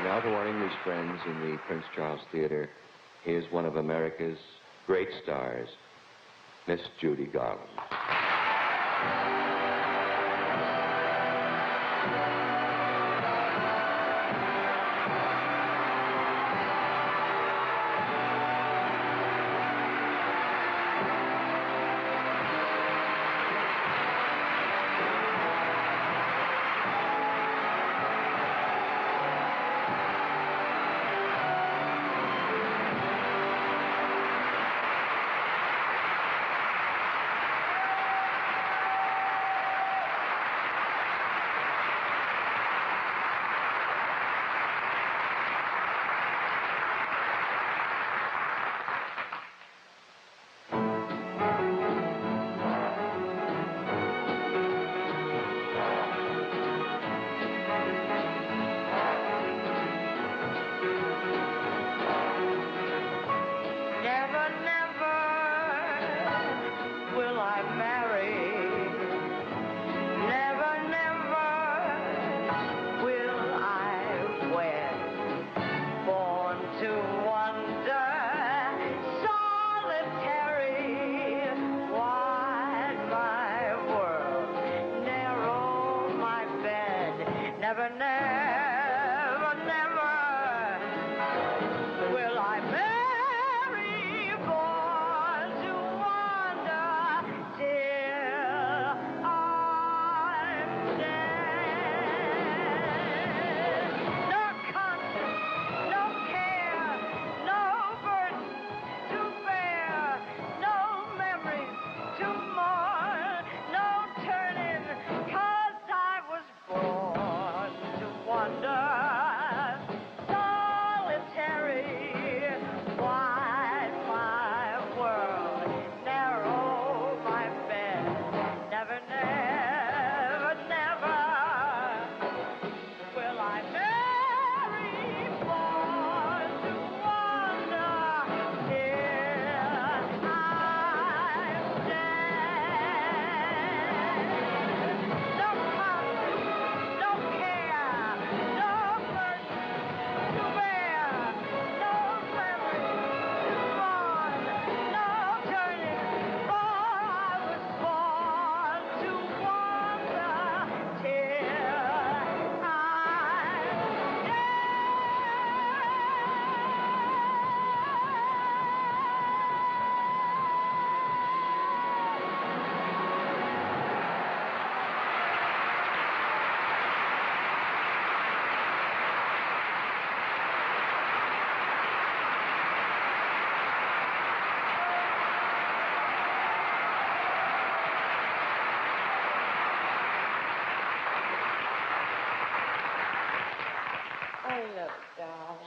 now to our English friends in the Prince Charles Theater, here's one of America's great stars, Miss Judy Garland.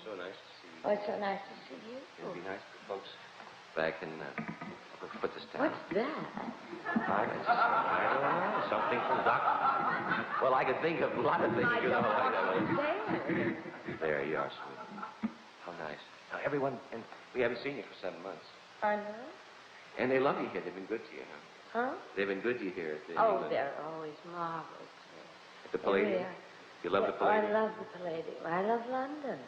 So nice to see you. Oh, it's so nice to see you. It'd be nice for folks back in, put this down. What's that? I don't know. Something from Doc. Well, I could think of a lot of things, you know. There you are, sweetie. How nice. Now, everyone, and we haven't seen you for 7 months. I know. And they love you here. They've been good to you, huh? Huh? They've been good to you here at the England. They're always marvelous. At the Palladium? You love the Palladium? I love the Palladium. I love London.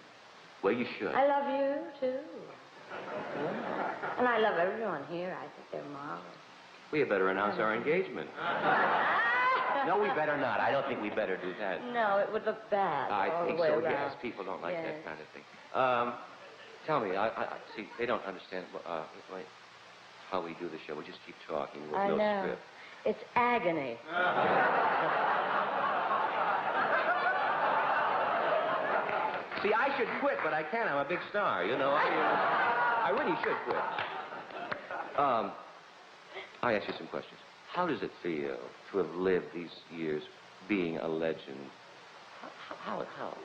Well, you should. I love you, too. And I love everyone here. I think they're marvelous. We had better announce our engagement. No, we better not. I don't think we better do that. No, it would look bad. I all think the way so, around. yes. People don't like that kind of thing. Tell me, see, they don't understand how we do the show. We just keep talking. I know. Script. It's agony. See, I should quit, but I can't. I'm a big star, you know. I really should quit. I ask you some questions. How does it feel to have lived these years being a legend? How?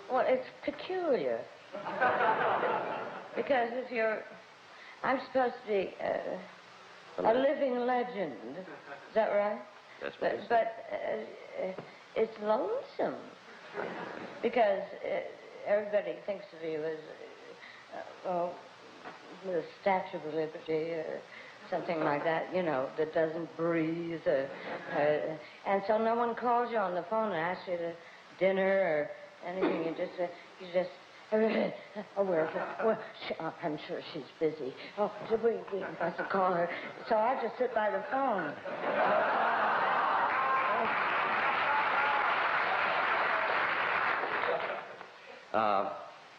Well, it's peculiar. Because if you're... I'm supposed to be a living legend. Is that right? That's what But it's lonesome. Because everybody thinks of you as, the Statue of Liberty or something like that, you know, that doesn't breathe. And so no one calls you on the phone and asks you to dinner or anything. Oh, where is it? Well, I'm sure she's busy. Oh, we must call her. So I just sit by the phone.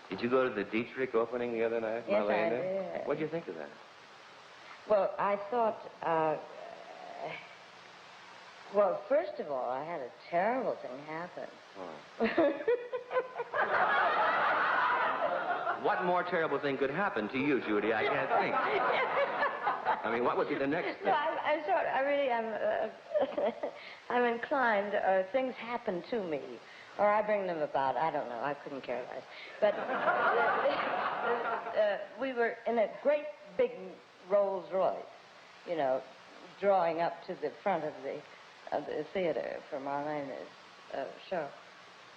Did you go to the Dietrich opening the other night, Yes, Marlene? I did. What'd you think of that? Well, I thought, well, first of all, I had a terrible thing happen. Oh. What more terrible thing could happen to you, Judy? I can't think. I mean, what would be the next thing? No, I really am, I'm inclined, things happen to me, or I bring them about. I don't know. I couldn't care less. But we were in a great big Rolls Royce, you know, drawing up to the front of the theater for Marlene's show.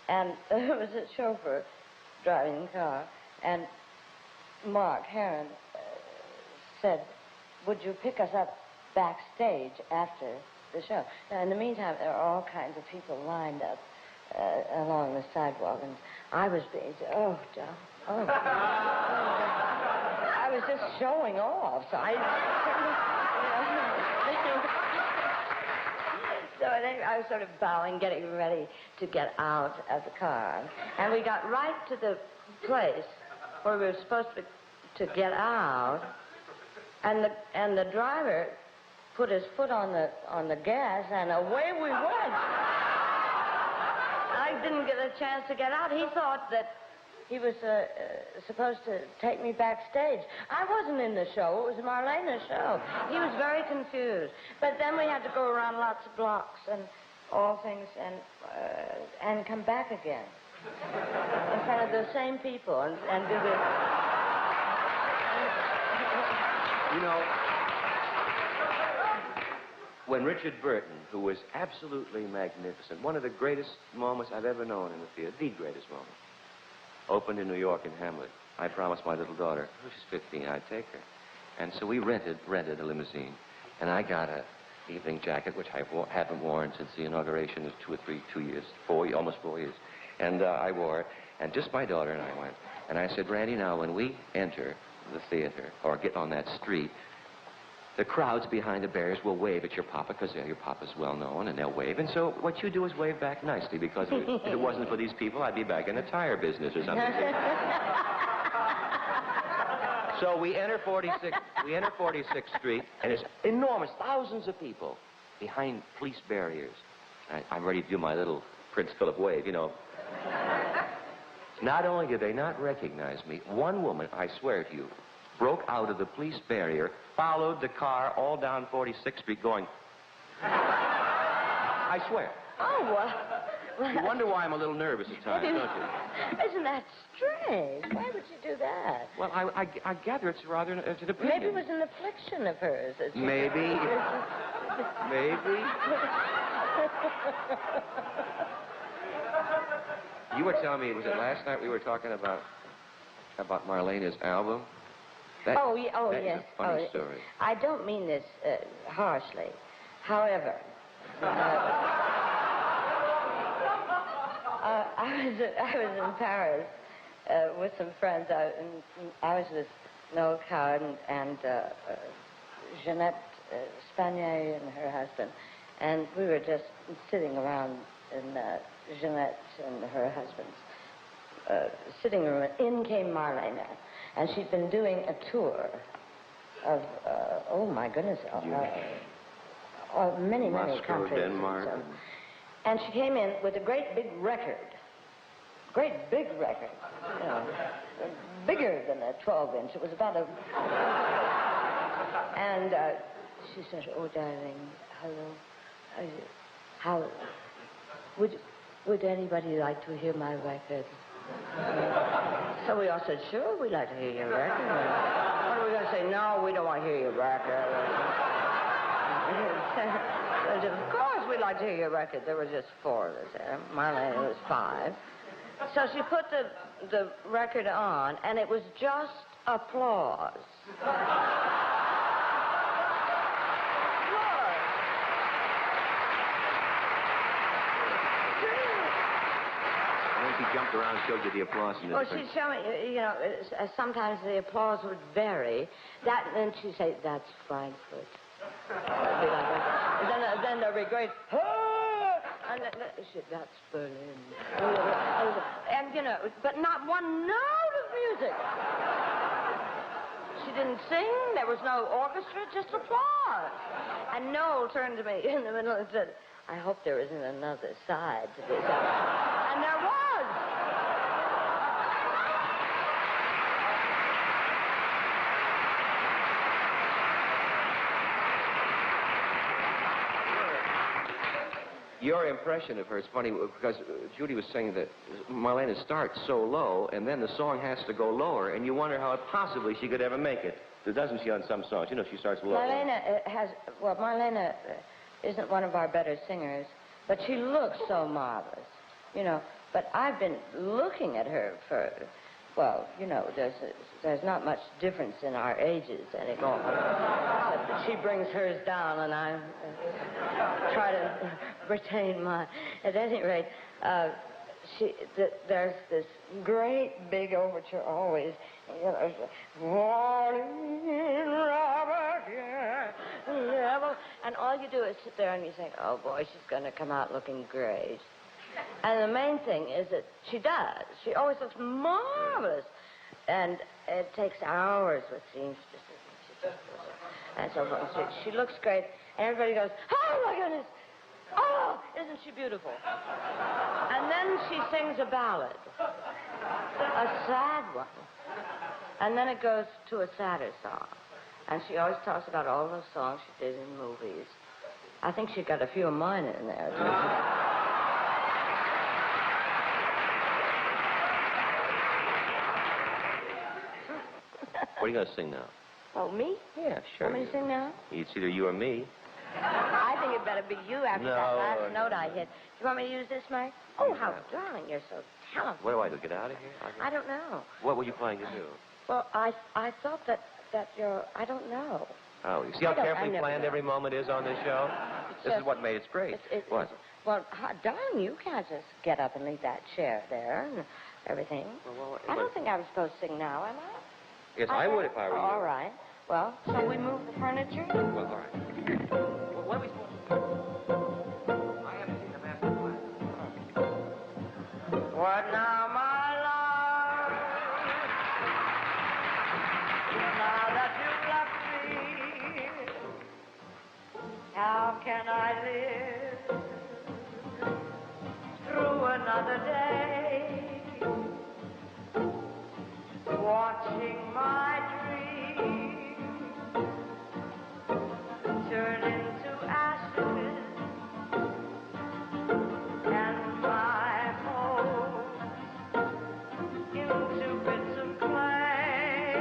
And there was a chauffeur driving the car, and Mark Heron said, would you pick us up backstage after the show? Now, in the meantime, there are all kinds of people lined up along the sidewalk, and I was being, I was just showing off, so So anyway, I was sort of bowing, getting ready to get out of the car. And we got right to the place where we were supposed to get out, and the driver put his foot on the gas, and away we went. I didn't get a chance to get out. He thought that he was supposed to take me backstage. I wasn't in the show. It was Marlene's show. He was very confused. But then we had to go around lots of blocks and all things and come back again in front of the same people and do this. You know, when Richard Burton, who was absolutely magnificent, one of the greatest moments I've ever known in the theater, the greatest moment, opened in New York in Hamlet, I promised my little daughter, oh, she's 15, I'd take her. And so we rented a limousine, and I got an evening jacket, which I haven't worn since the inauguration of 4 years. And I wore it, and just my daughter and I went. And I said, Randy, now when we enter the theater or get on that street, the crowds behind the barriers will wave at your papa, because your papa's well known, and they'll wave. And so what you do is wave back nicely, because if it wasn't for these people, I'd be back in the tire business or something. So we enter 46th Street, and it's enormous, thousands of people behind police barriers. I'm ready to do my little Prince Philip wave, you know. Not only did they not recognize me, one woman, I swear to you, broke out of the police barrier, followed the car all down 46th Street going, I swear. Oh, well. You wonder why I'm a little nervous at times, don't you? Isn't that strange? Why would you do that? Well, I gather it's rather an opinion. Maybe it was an affliction of hers. Maybe. Maybe. You were telling me, was it last night we were talking about Marlene's album? Yes. That is a funny story. I don't mean this harshly. However, I was in Paris with some friends. I was with Noel Coward and Jeanette Spanier and her husband, and we were just sitting around in Jeanette and her husband's sitting room, and in came Marlene. And she'd been doing a tour of, oh my goodness, many Moscow, countries. Denmark. And she came in with a great big record. Great big record. You know, bigger than a 12-inch. It was about a... And she said, oh, darling, hello. How... Would anybody like to hear my record? So we all said, sure, we'd like to hear your record. What are we going to say? No, we don't want to hear your record. Of course we'd like to hear your record. There were just 4 of us there. Marlene was 5. So she put the record on, and it was just applause. she jumped around and showed you the applause. Well, she'd show me, you know, sometimes the applause would vary. And she'd say, that's Frankfurt. That'd be like that. And then there'd be great, and then, that's Berlin. And, you know, but not one note of music. She didn't sing. There was no orchestra, just applause. And Noel turned to me in the middle and said, I hope there isn't another side to this. And there was. Your impression of her is funny because Judy was saying that Marlena starts so low, and then the song has to go lower, and you wonder how possibly she could ever make it. Doesn't she on some songs? You know, she starts low. Marlena isn't one of our better singers, but she looks so marvelous, you know. But I've been looking at her for, well, you know, there's not much difference in our ages anymore. But she brings hers down, and I try to retain mine. At any rate, there's this great big overture always, you know, and all you do is sit there and you think, oh boy, she's going to come out looking great. And the main thing is that she does. She always looks marvelous. And it takes hours with seamstresses. And so forth. She looks great. And everybody goes, oh, my goodness. Oh, isn't she beautiful? And then she sings a ballad. A sad one. And then it goes to a sadder song. And she always talks about all those songs she did in movies. I think she got a few of mine in there, too. What are you going to sing now? Oh, me? Yeah, sure. Want me to sing now? It's either you or me. I think it better be you after that last note I hit. You want me to use this, Mike? Oh, how darling, you're so talented. What do I do, get out of here? I don't know. What were you planning to do? Well, I thought that you're, I don't know. Oh, you see how carefully planned every moment is on this show? This is what made it great. What? Well, darling, you can't just get up and leave that chair there and everything. I don't think I'm supposed to sing now, am I? Yes, I would if I were you. All right. Well, shall we move the furniture? Well, all right. Well, what are we supposed to do? I haven't seen the master plan. What now, my love? Now that you've left me, how can I live through another day? Watching my dreams turn into ashes and my hopes into bits of clay.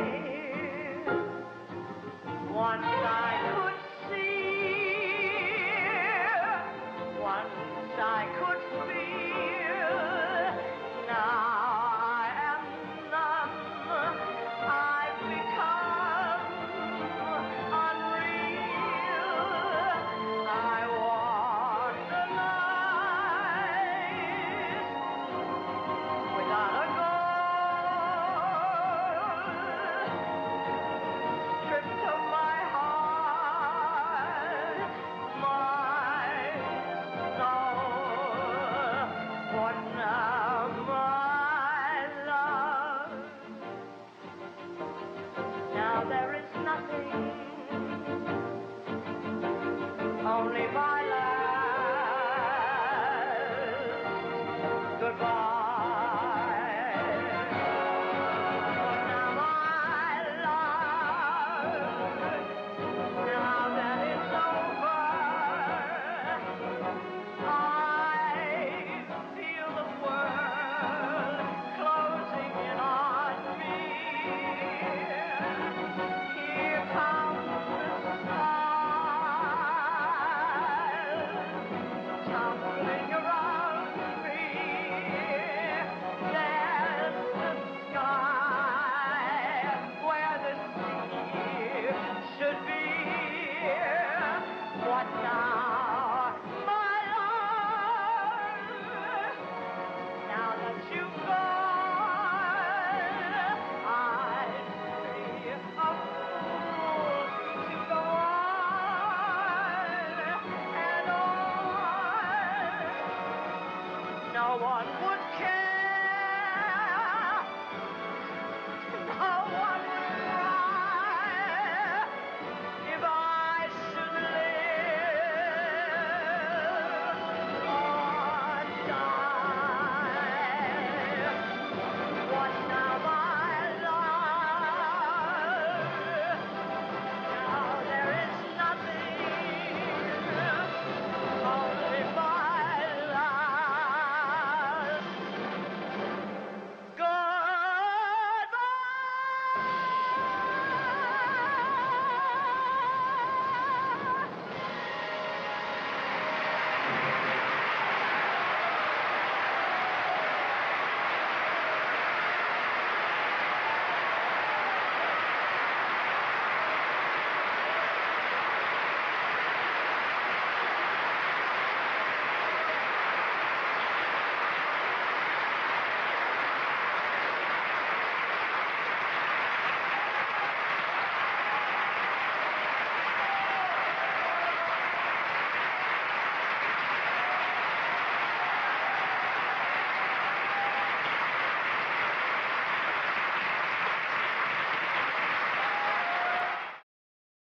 Once I could see, once I could feel, now come would care.